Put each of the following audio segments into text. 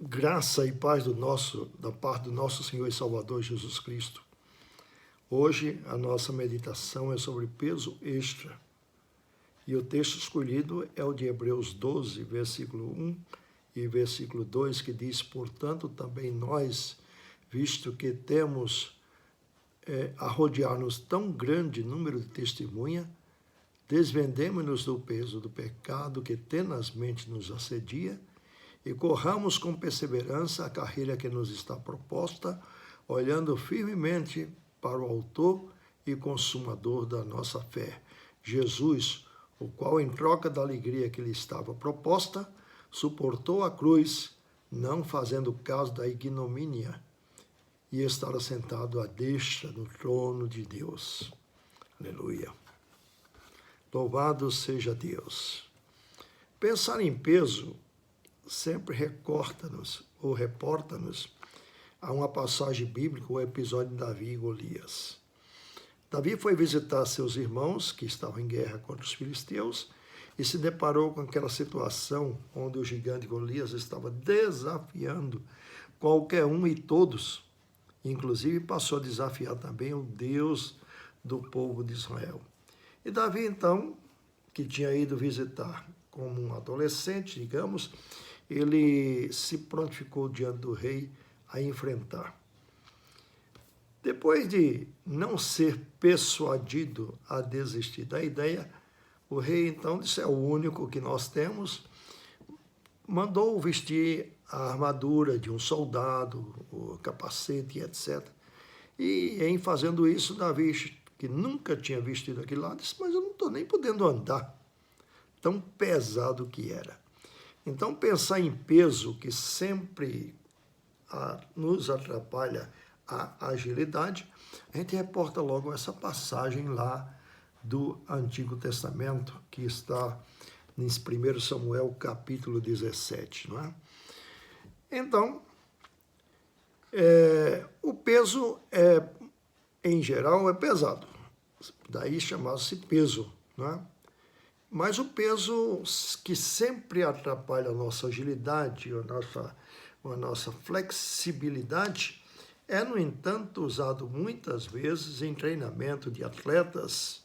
Graça e paz da parte do nosso Senhor e Salvador Jesus Cristo. Hoje a nossa meditação é sobre peso extra. E o texto escolhido é o de Hebreus 12, versículo 1 e versículo 2, que diz: portanto, também nós, visto que temos a rodear-nos tão grande número de testemunha, desvendemo-nos do peso do pecado que tenazmente nos assedia e corramos com perseverança a carreira que nos está proposta, olhando firmemente para o autor e consumador da nossa fé, Jesus, o qual, em troca da alegria que lhe estava proposta, suportou a cruz, não fazendo caso da ignomínia, e estará sentado à destra do trono de Deus. Aleluia. Louvado seja Deus. Pensar em peso sempre reporta-nos a uma passagem bíblica, o episódio de Davi e Golias. Davi foi visitar seus irmãos, que estavam em guerra contra os filisteus, e se deparou com aquela situação onde o gigante Golias estava desafiando qualquer um e todos. Inclusive passou a desafiar também o Deus do povo de Israel. E Davi, então, que tinha ido visitar como um adolescente, digamos, ele se prontificou diante do rei a enfrentar. Depois de não ser persuadido a desistir da ideia, o rei então disse: é o único que nós temos, mandou vestir a armadura de um soldado, o capacete, etc. E em fazendo isso, Davi, que nunca tinha vestido aquilo lá, disse: mas eu não estou nem podendo andar, tão pesado que era. Então, pensar em peso, que sempre nos atrapalha a agilidade, a gente reporta logo essa passagem lá do Antigo Testamento, que está em 1 Samuel, capítulo 17, não é? Então, o peso, em geral, é pesado. Daí chamava-se peso, não é? Mas o peso que sempre atrapalha a nossa agilidade, a nossa flexibilidade, é, no entanto, usado muitas vezes em treinamento de atletas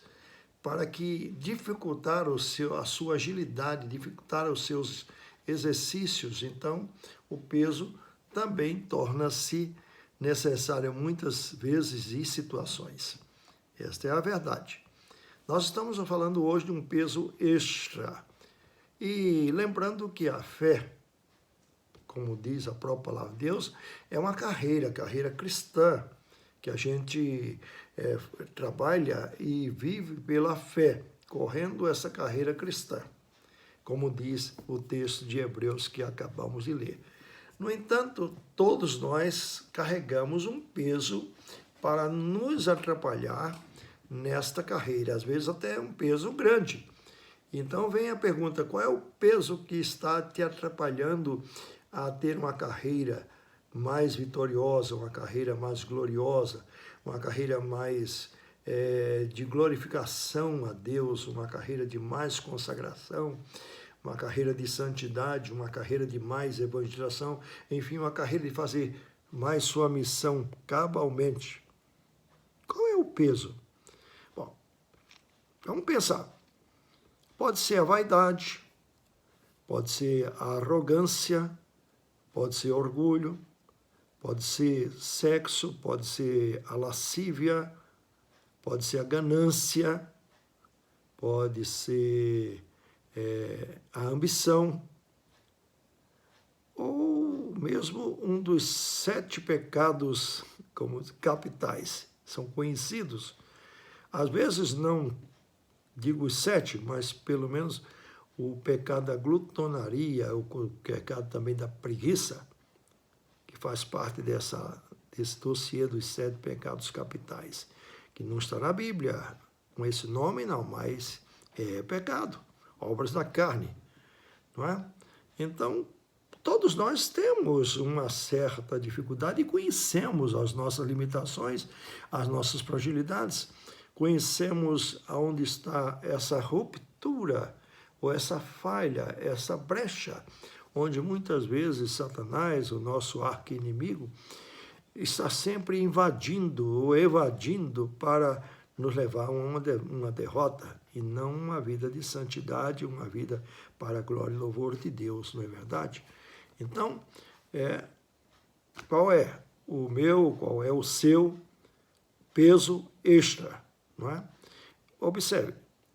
para que dificultar a sua agilidade, dificultar os seus exercícios. Então, o peso também torna-se necessário muitas vezes em situações. Esta é a verdade. Nós estamos falando hoje de um peso extra. E lembrando que a fé, como diz a própria palavra de Deus, é uma carreira cristã, que a gente trabalha e vive pela fé, correndo essa carreira cristã, como diz o texto de Hebreus que acabamos de ler. No entanto, todos nós carregamos um peso para nos atrapalhar nesta carreira, às vezes até um peso grande. Então vem a pergunta: qual é o peso que está te atrapalhando a ter uma carreira mais vitoriosa, uma carreira mais gloriosa, uma carreira mais de glorificação a Deus, uma carreira de mais consagração, uma carreira de santidade, uma carreira de mais evangelização, enfim, uma carreira de fazer mais sua missão cabalmente? Qual é o peso? Bom, vamos pensar. Pode ser a vaidade, pode ser a arrogância, pode ser orgulho, pode ser sexo, pode ser a lascívia, pode ser a ganância, pode ser a ambição, ou mesmo um dos 7 pecados como capitais, são conhecidos. Às vezes não digo os 7, mas pelo menos o pecado da glutonaria, o pecado também da preguiça, que faz parte desse dossiê dos 7 pecados capitais, que não está na Bíblia com esse nome, não, mas é pecado, obras da carne, não é? Então, todos nós temos uma certa dificuldade e conhecemos as nossas limitações, as nossas fragilidades, conhecemos aonde está essa ruptura, ou essa falha, essa brecha, onde muitas vezes Satanás, o nosso arqui-inimigo, está sempre invadindo ou evadindo para nos levar a uma derrota e não uma vida de santidade, uma vida para a glória e louvor de Deus, não é verdade? Então, qual é o meu, qual é o seu peso extra, não é? Observe,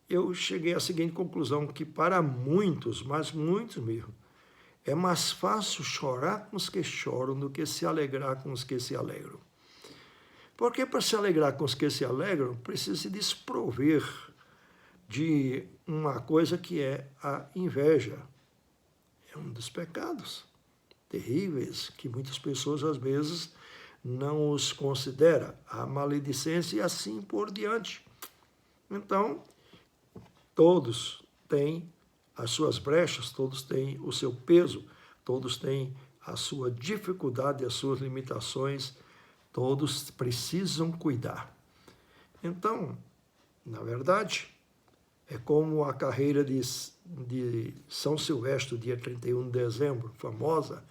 eu cheguei à seguinte conclusão, que para muitos, mas muitos mesmo, é mais fácil chorar com os que choram do que se alegrar com os que se alegram. Porque para se alegrar com os que se alegram, precisa se desprover de uma coisa que é a inveja. É um dos pecados terríveis que muitas pessoas, às vezes, não os consideram. A maledicência e assim por diante. Então, todos têm as suas brechas, todos têm o seu peso, todos têm a sua dificuldade, as suas limitações, todos precisam cuidar. Então, na verdade, é como a carreira de São Silvestre, dia 31 de dezembro, famosa,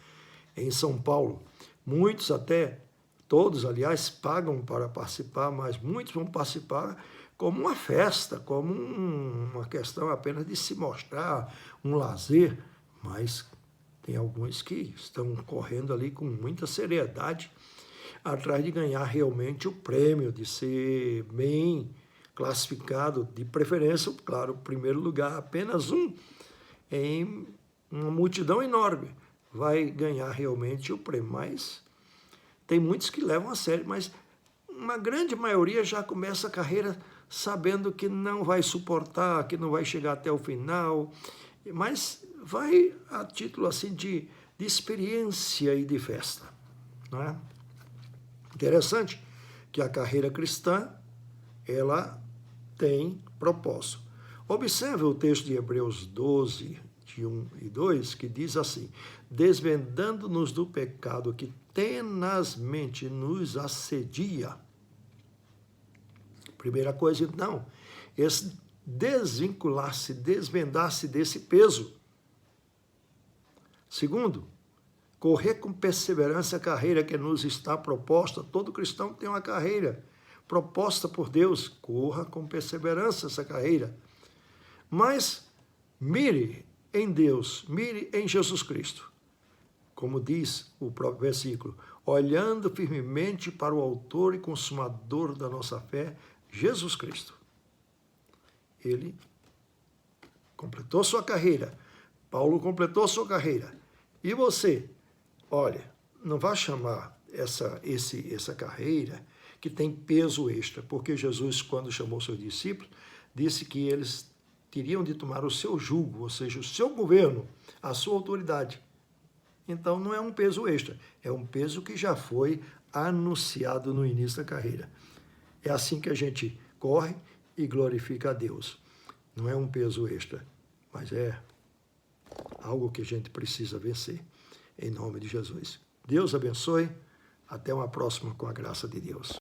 em São Paulo. Muitos até, todos, aliás, pagam para participar, mas muitos vão participar como uma festa, como uma questão apenas de se mostrar, um lazer, mas tem alguns que estão correndo ali com muita seriedade, atrás de ganhar realmente o prêmio, de ser bem classificado, de preferência, claro, primeiro lugar, apenas um, em uma multidão enorme, vai ganhar realmente o prêmio. Mas tem muitos que levam a sério, mas uma grande maioria já começa a carreira sabendo que não vai suportar, que não vai chegar até o final, mas vai a título assim de experiência e de festa, não é? Interessante que a carreira cristã, ela tem propósito. Observe o texto de Hebreus 12, de 1 e 2, que diz assim: desvendando-nos do pecado que tenazmente nos assedia. Primeira coisa, então, esse desvincular-se, desvendar-se desse peso. Segundo, correr com perseverança a carreira que nos está proposta. Todo cristão tem uma carreira proposta por Deus. Corra com perseverança essa carreira. Mas mire em Deus, mire em Jesus Cristo. Como diz o próprio versículo, olhando firmemente para o autor e consumador da nossa fé, Jesus Cristo. Ele completou sua carreira. Paulo completou sua carreira. E você? Olha, não vá chamar essa carreira que tem peso extra, porque Jesus, quando chamou seus discípulos, disse que eles teriam de tomar o seu jugo, ou seja, o seu governo, a sua autoridade. Então, não é um peso extra, é um peso que já foi anunciado no início da carreira. É assim que a gente corre e glorifica a Deus. Não é um peso extra, mas é algo que a gente precisa vencer. Em nome de Jesus. Deus abençoe. Até uma próxima com a graça de Deus.